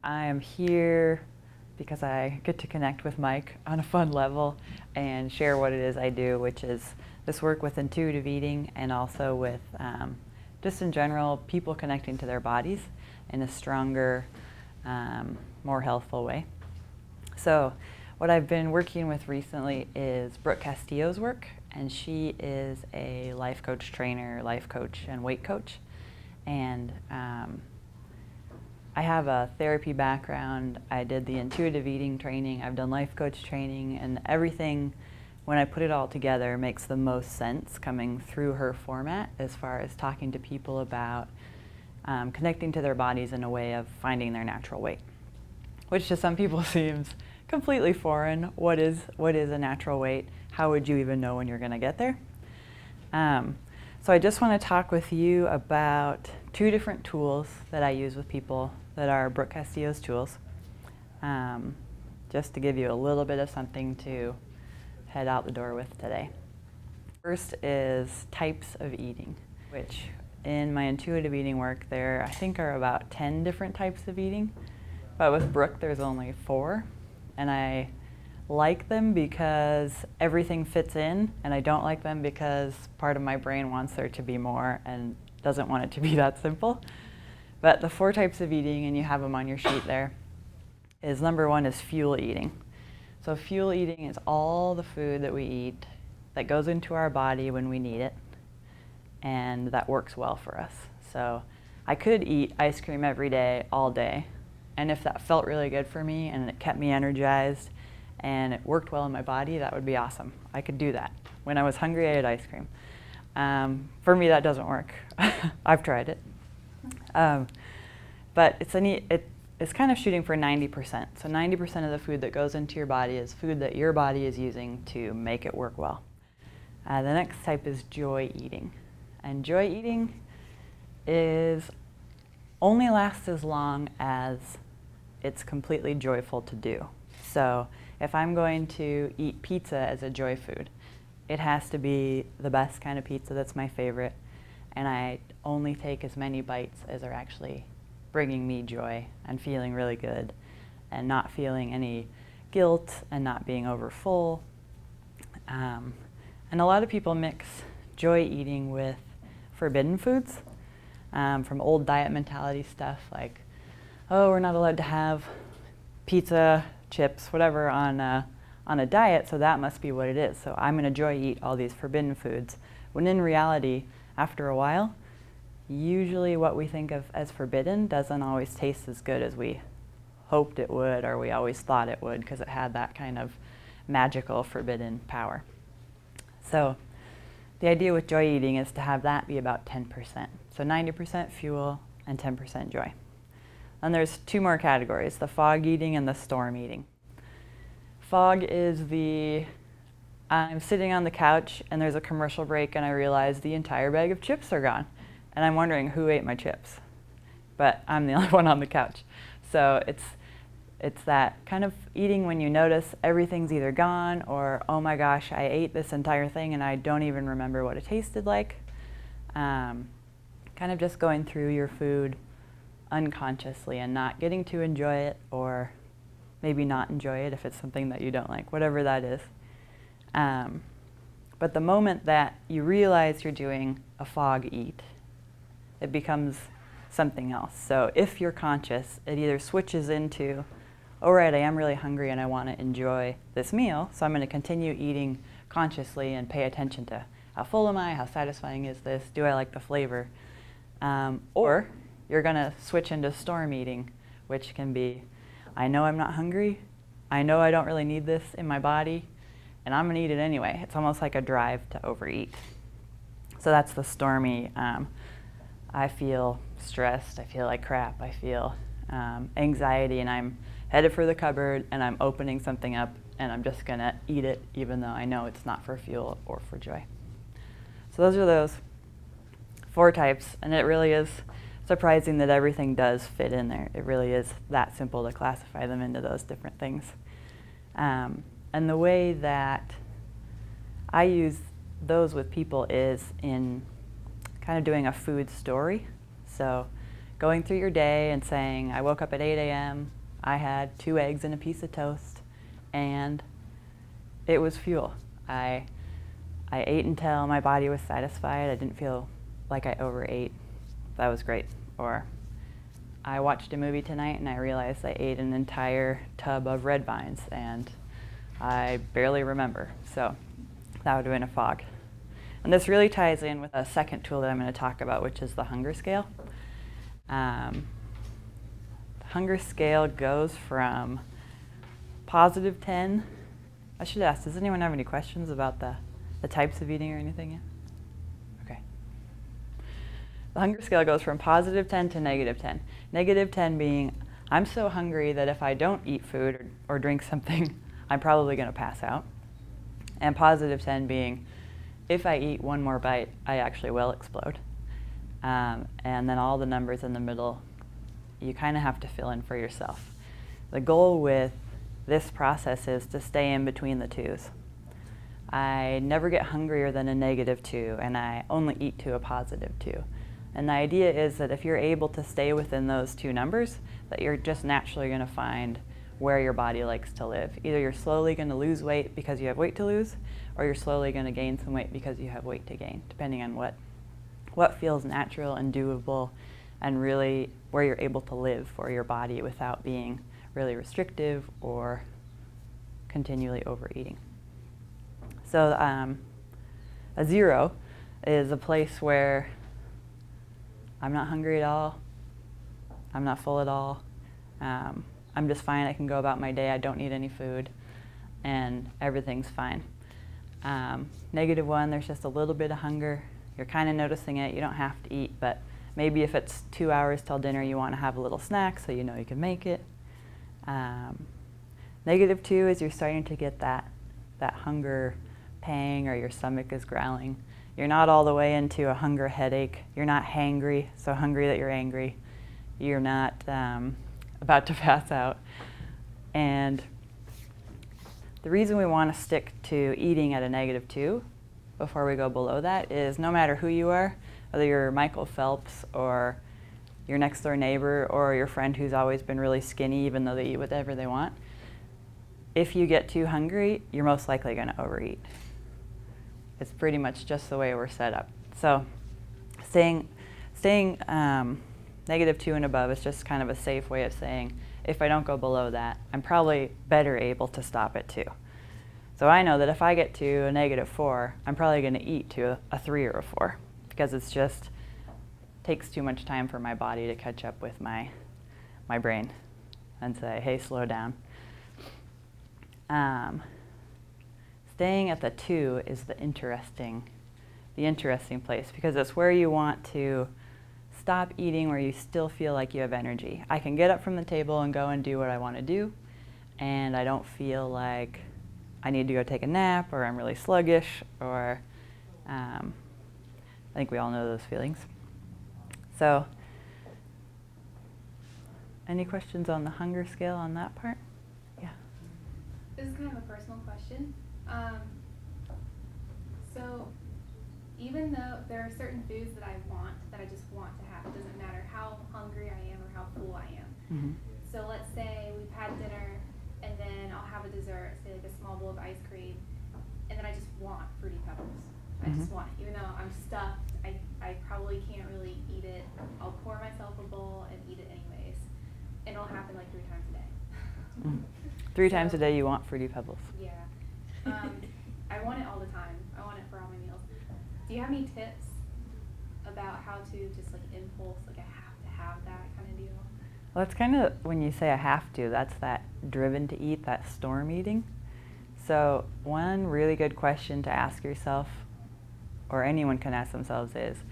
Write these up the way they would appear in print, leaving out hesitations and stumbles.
I am here because I get to connect with Mike on a fun level and share what it is I do, which is this work with intuitive eating and also with just in general people connecting to their bodies in a stronger, more healthful way. So what I've been working with recently is Brooke Castillo's work, and she is a life coach trainer, life coach and weight coach. And I have a therapy background. I did the intuitive eating training. I've done life coach training, and everything, when I put it all together, makes the most sense coming through her format as far as talking to people about connecting to their bodies in a way of finding their natural weight, which to some people seems completely foreign. What is a natural weight? How would you even know when you're going to get there? So I just want to talk with you about two different tools that I use with people that are Brooke Castillo's tools, just to give you a little bit of something to head out the door with today. First is types of eating, which in my intuitive eating work there I think are about 10 different types of eating, but with Brooke there's only 4, and I like them because everything fits in, and I don't like them because part of my brain wants there to be more and doesn't want it to be that simple. But the 4 types of eating, and you have them on your sheet there, is number 1 is fuel eating. So fuel eating is all the food that we eat that goes into our body when we need it and that works well for us. So I could eat ice cream every day, all day, and if that felt really good for me and it kept me energized and it worked well in my body, that would be awesome. I could do that. When I was hungry, I ate ice cream. For me, that doesn't work. I've tried it. But it's kind of shooting for 90%. So 90% of the food that goes into your body is food that your body is using to make it work well. The next type is joy eating. And joy eating only lasts as long as it's completely joyful to do. So if I'm going to eat pizza as a joy food, it has to be the best kind of pizza that's my favorite, and I only take as many bites as are actually bringing me joy and feeling really good and not feeling any guilt and not being over full. And a lot of people mix joy eating with forbidden foods from old diet mentality stuff like, oh, we're not allowed to have pizza, chips, whatever on a diet, so that must be what it is. So I'm going to joy eat all these forbidden foods, when in reality, after a while, usually what we think of as forbidden doesn't always taste as good as we hoped it would or we always thought it would because it had that kind of magical forbidden power. So the idea with joy eating is to have that be about 10%. So 90% fuel and 10% joy. And there's 2 more categories, the fog eating and the storm eating. Fog is I'm sitting on the couch and there's a commercial break and I realize the entire bag of chips are gone. And I'm wondering who ate my chips. But I'm the only one on the couch. So it's that kind of eating when you notice everything's either gone or, oh my gosh, I ate this entire thing and I don't even remember what it tasted like. Kind of just going through your food unconsciously and not getting to enjoy it, or maybe not enjoy it if it's something that you don't like, whatever that is. But the moment that you realize you're doing a fog eat, it becomes something else. So if you're conscious, it either switches into, all right, I am really hungry and I want to enjoy this meal, so I'm going to continue eating consciously and pay attention to how full am I, how satisfying is this, do I like the flavor? Or you're going to switch into storm eating, which can be, I know I'm not hungry, I know I don't really need this in my body, and I'm going to eat it anyway. It's almost like a drive to overeat. So that's the stormy, I feel stressed, I feel like crap, I feel anxiety, and I'm headed for the cupboard and I'm opening something up and I'm just going to eat it even though I know it's not for fuel or for joy. So those are those 4 types, and it really is surprising that everything does fit in there. It really is that simple to classify them into those different things. And the way that I use those with people is in kind of doing a food story. So going through your day and saying, I woke up at 8 a.m., I had 2 eggs and a piece of toast, and it was fuel. I ate until my body was satisfied. I didn't feel like I overate. That was great. Or I watched a movie tonight and I realized I ate an entire tub of red vines and I barely remember. So that would have been a fog. And this really ties in with a second tool that I'm going to talk about, which is the hunger scale. The hunger scale goes from +10. I should ask, does anyone have any questions about the types of eating or anything yet? Okay. The hunger scale goes from +10 to -10. -10 being, I'm so hungry that if I don't eat food or drink something, I'm probably going to pass out. And +10 being, if I eat one more bite, I actually will explode. And then all the numbers in the middle, you kind of have to fill in for yourself. The goal with this process is to stay in between the 2s. I never get hungrier than a -2, and I only eat to a +2. And the idea is that if you're able to stay within those 2 numbers, that you're just naturally going to find where your body likes to live. Either you're slowly going to lose weight because you have weight to lose, or you're slowly going to gain some weight because you have weight to gain, depending on what feels natural and doable, and really where you're able to live for your body without being really restrictive or continually overeating. So a 0 is a place where I'm not hungry at all, I'm not full at all, I'm just fine, I can go about my day, I don't need any food, and everything's fine. -1, there's just a little bit of hunger, you're kind of noticing it, you don't have to eat, but maybe if it's 2 hours till dinner, you want to have a little snack so you know you can make it. -2 is you're starting to get that hunger pang, or your stomach is growling. You're not all the way into a hunger headache. You're not hangry, so hungry that you're angry. You're not about to pass out. And the reason we want to stick to eating at a -2 before we go below that is no matter who you are, whether you're Michael Phelps or your next door neighbor or your friend who's always been really skinny even though they eat whatever they want, if you get too hungry, you're most likely going to overeat. It's pretty much just the way we're set up. So staying -2 and above is just kind of a safe way of saying, if I don't go below that, I'm probably better able to stop at 2. So I know that if I get to a -4, I'm probably going to eat to a 3 or a 4, because it's just takes too much time for my body to catch up with my brain and say, hey, slow down. Staying at the 2 is the interesting place, because it's where you want to stop eating, where you still feel like you have energy. I can get up from the table and go and do what I want to do, and I don't feel like I need to go take a nap, or I'm really sluggish, or I think we all know those feelings. So, any questions on the hunger scale on that part? Yeah. This is kind of a personal question. So, even though there are certain foods that I just want to have, it doesn't matter how hungry I am or how full I am. Mm-hmm. So let's say we've had dinner, and then I'll have a dessert, say like a small bowl of ice cream, and then I just want Fruity Pebbles. I just want it. Even though I'm stuffed, I probably can't really eat it. I'll pour myself a bowl and eat it anyways. And it'll happen like 3 times a day. 3 times a day you want Fruity Pebbles? Yeah. I want it all the time. I want it for all my meals. Do you have any tips about how to just like impulse, like I have to have that kind of deal? Well, that's kind of, when you say I have to, that's that driven to eat, that storm eating. So one really good question to ask yourself, or anyone can ask themselves, is,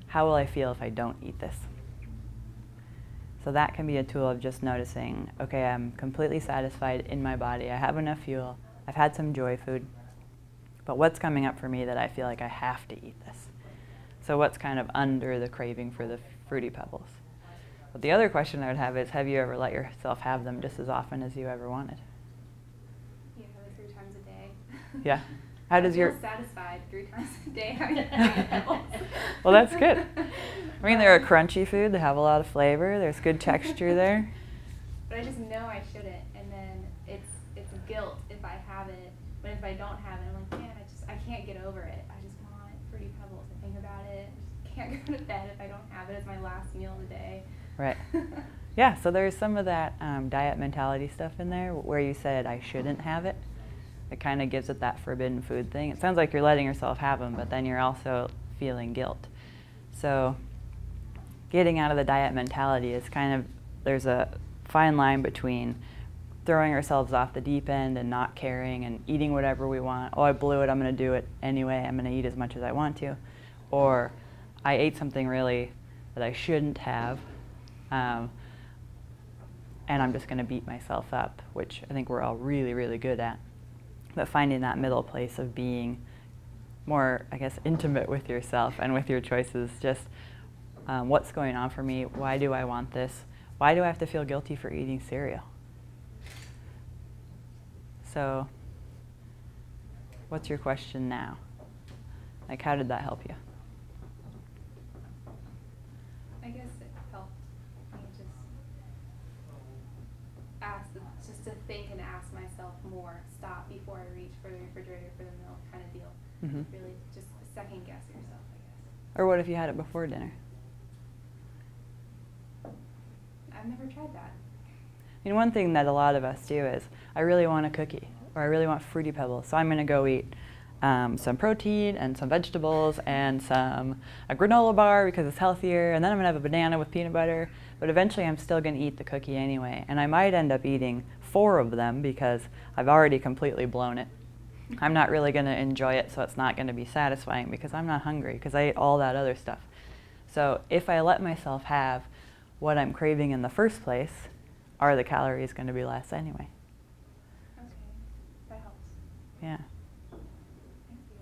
how will I feel if I don't eat this? So that can be a tool of just noticing, okay, I'm completely satisfied in my body, I have enough fuel, I've had some joy food, but what's coming up for me that I feel like I have to eat this? So what's kind of under the craving for the Fruity Pebbles? But the other question I would have is, have you ever let yourself have them just as often as you ever wanted? Yeah, like 3 times a day. Yeah. How does your... satisfied 3 times a day having Fruity Pebbles. Well, that's good. I mean, they're a crunchy food. They have a lot of flavor. There's good texture there. but I just know I shouldn't, and then it's guilt if I have it, but if I don't have it, I'm like, man, I can't get over it. I just want Fruity Pebbles. I think about it. I just can't go to bed if I don't have it as my last meal of the day. Right. Yeah, so there's some of that diet mentality stuff in there where you said I shouldn't have it. It kind of gives it that forbidden food thing. It sounds like you're letting yourself have them, but then you're also feeling guilt. So getting out of the diet mentality is kind of, there's a fine line between throwing ourselves off the deep end and not caring and eating whatever we want. Oh, I blew it, I'm going to do it anyway. I'm going to eat as much as I want to. Or I ate something really that I shouldn't have, and I'm just going to beat myself up, which I think we're all really, really good at. But finding that middle place of being more, I guess, intimate with yourself and with your choices, just what's going on for me? Why do I want this? Why do I have to feel guilty for eating cereal? So what's your question now? Like, how did that help you? I guess it helped me just to think and ask myself more, stop before I reach for the refrigerator for the milk kind of deal. Mm-hmm. Really just second guess yourself, I guess. Or what if you had it before dinner? I've never tried that. I mean, one thing that a lot of us do is, I really want a cookie, or I really want Fruity Pebbles, so I'm going to go eat some protein and some vegetables and a granola bar because it's healthier, and then I'm going to have a banana with peanut butter, but eventually I'm still going to eat the cookie anyway, and I might end up eating 4 of them because I've already completely blown it. I'm not really going to enjoy it, so it's not going to be satisfying because I'm not hungry because I ate all that other stuff. So if I let myself have what I'm craving in the first place, are the calories going to be less anyway? Okay, that helps. Yeah. Thank you.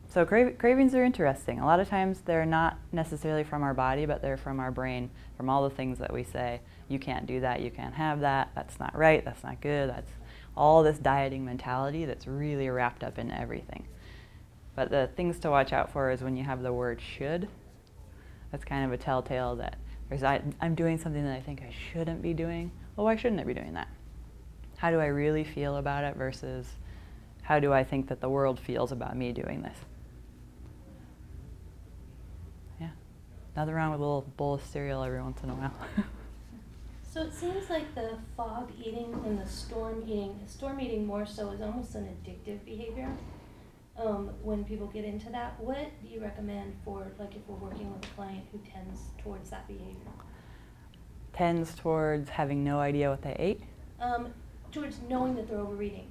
So cravings are interesting. A lot of times they're not necessarily from our body, but they're from our brain, from all the things that we say. You can't do that, you can't have that, that's not right, that's not good, that's all this dieting mentality that's really wrapped up in everything. But the things to watch out for is when you have the word should. That's kind of a telltale that I'm doing something that I think I shouldn't be doing. Well, why shouldn't I be doing that? How do I really feel about it versus how do I think that the world feels about me doing this? Yeah, nothing wrong with a little bowl of cereal every once in a while. So it seems like the fog eating and the storm eating more so is almost an addictive behavior. When people get into that, what do you recommend for, like, if we're working with a client who tends towards that behavior? Tends towards having no idea what they ate? Towards knowing that they're overeating.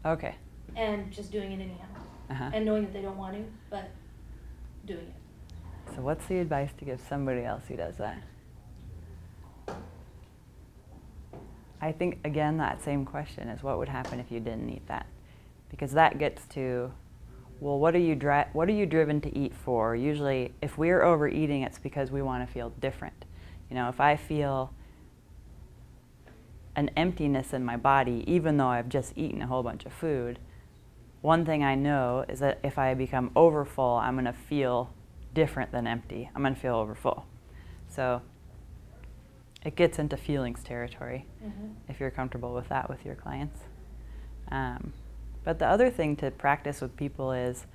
Okay. And just doing it anyhow. Uh-huh. And knowing that they don't want to, but doing it. So what's the advice to give somebody else who does that? I think, again, that same question is what would happen if you didn't eat that? Because that gets to, well, what are you driven to eat for? Usually, if we're overeating, it's because we want to feel different. You know, if I feel an emptiness in my body, even though I've just eaten a whole bunch of food, one thing I know is that if I become overfull, I'm going to feel different than empty. I'm going to feel overfull. So it gets into feelings territory, if you're comfortable with that with your clients. But the other thing to practice with people is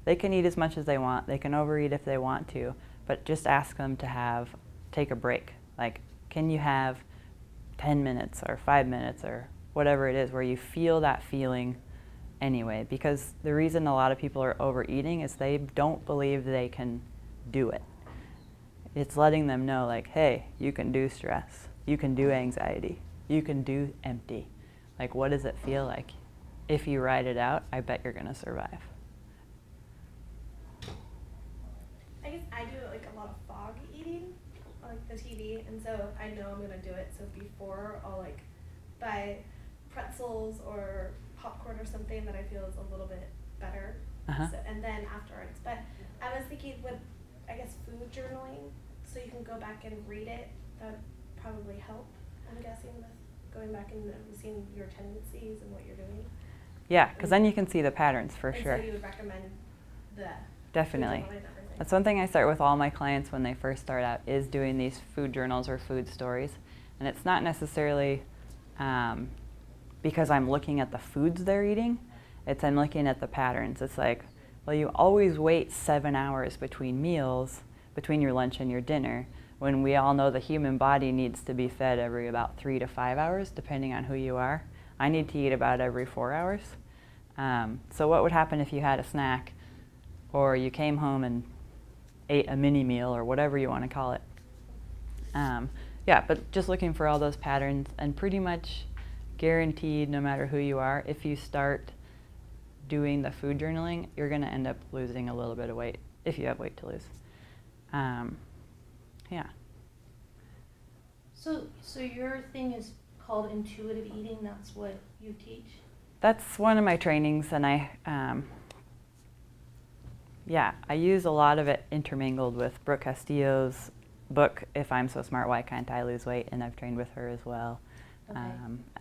they can eat as much as they want, they can overeat if they want to, but just ask them to take a break. Like, can you have 10 minutes or 5 minutes or whatever it is where you feel that feeling anyway? Because the reason a lot of people are overeating is they don't believe they can do it. It's letting them know, like, hey, you can do stress, you can do anxiety, you can do empty. Like, what does it feel like? If you ride it out, I bet you're gonna survive. I guess I do like a lot of fog eating on like the TV, and so I know I'm gonna do it. So before I'll like buy pretzels or popcorn or something that I feel is a little bit better, so, and then afterwards. But I was thinking with, I guess, food journaling, so you can go back and read it, that would probably help, I'm guessing, with going back and seeing your tendencies and what you're doing. Yeah, because then you can see the patterns for and sure. So you would recommend the Definitely. food journaling and everything. That's one thing I start with all my clients when they first start out, is doing these food journals or food stories. And it's not necessarily because I'm looking at the foods they're eating, it's I'm looking at the patterns. It's like, well, you always wait 7 hours between meals, between your lunch and your dinner, when we all know the human body needs to be fed every about 3 to 5 hours, depending on who you are. I need to eat about every 4 hours. So what would happen if you had a snack, or you came home and ate a mini meal, or whatever you want to call it? Yeah, but just looking for all those patterns, and pretty much guaranteed, no matter who you are, if you start doing the food journaling, you're going to end up losing a little bit of weight, if you have weight to lose. Yeah. So your thing is called intuitive eating. That's what you teach? That's one of my trainings, and I use a lot of it intermingled with Brooke Castillo's book, If I'm So Smart, Why Can't I Lose Weight? And I've trained with her as well. Okay.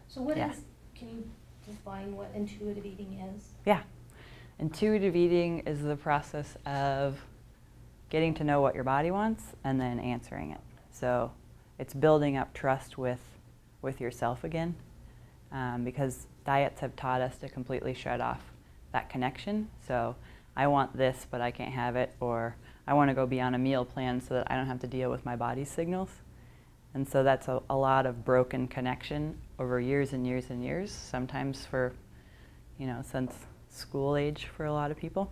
So what is, can you define what intuitive eating is? Yeah. Intuitive eating is the process of getting to know what your body wants and then answering it. So it's building up trust with yourself again, because diets have taught us to completely shut off that connection. So I want this, but I can't have it, or I want to go be on a meal plan so that I don't have to deal with my body's signals. And so that's a lot of broken connection over years and years and years, sometimes for, since school age for a lot of people.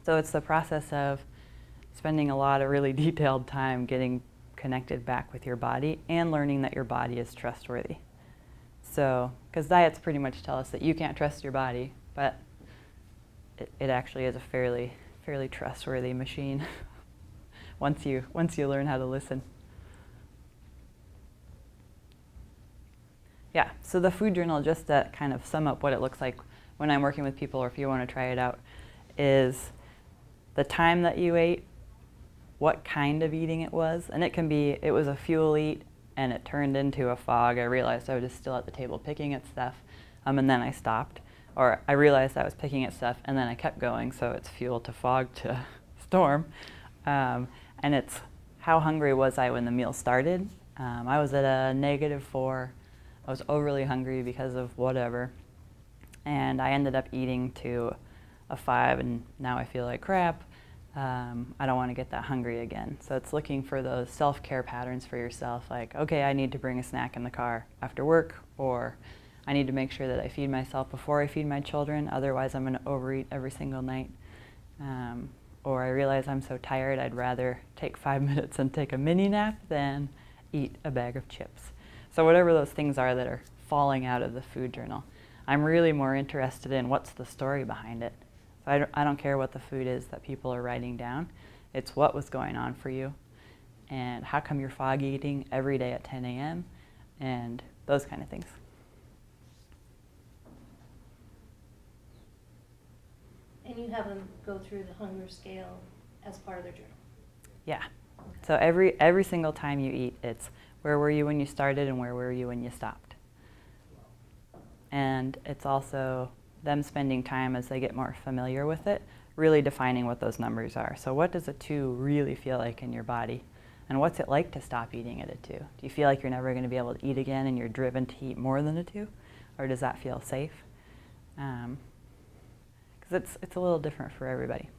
So it's the process of spending a lot of really detailed time getting connected back with your body and learning that your body is trustworthy. So, because diets pretty much tell us that you can't trust your body, but it actually is a fairly trustworthy machine once you learn how to listen. Yeah, so the food journal, just to kind of sum up what it looks like when I'm working with people, or if you want to try it out, is the time that you ate, what kind of eating it was, and it was a fuel eat and it turned into a fog. I realized I was just still at the table picking at stuff, and then I stopped. Or I realized I was picking at stuff and then I kept going, so it's fuel to fog to storm. And it's how hungry was I when the meal started. I was at a -4. I was overly hungry because of whatever. And I ended up eating to a 5, and now I feel like crap. I don't want to get that hungry again. So it's looking for those self-care patterns for yourself, like, okay, I need to bring a snack in the car after work, or I need to make sure that I feed myself before I feed my children, otherwise I'm going to overeat every single night. Or I realize I'm so tired I'd rather take 5 minutes and take a mini nap than eat a bag of chips. So whatever those things are that are falling out of the food journal, I'm really more interested in what's the story behind it. So I don't care what the food is that people are writing down. It's what was going on for you, and how come you're fog eating every day at 10 a.m. and those kind of things. And you have them go through the hunger scale as part of their journal? Yeah. So every single time you eat, it's where were you when you started and where were you when you stopped. And it's also them spending time as they get more familiar with it, really defining what those numbers are. So what does a 2 really feel like in your body? And what's it like to stop eating at a 2? Do you feel like you're never going to be able to eat again and you're driven to eat more than a 2? Or does that feel safe? Because it's a little different for everybody.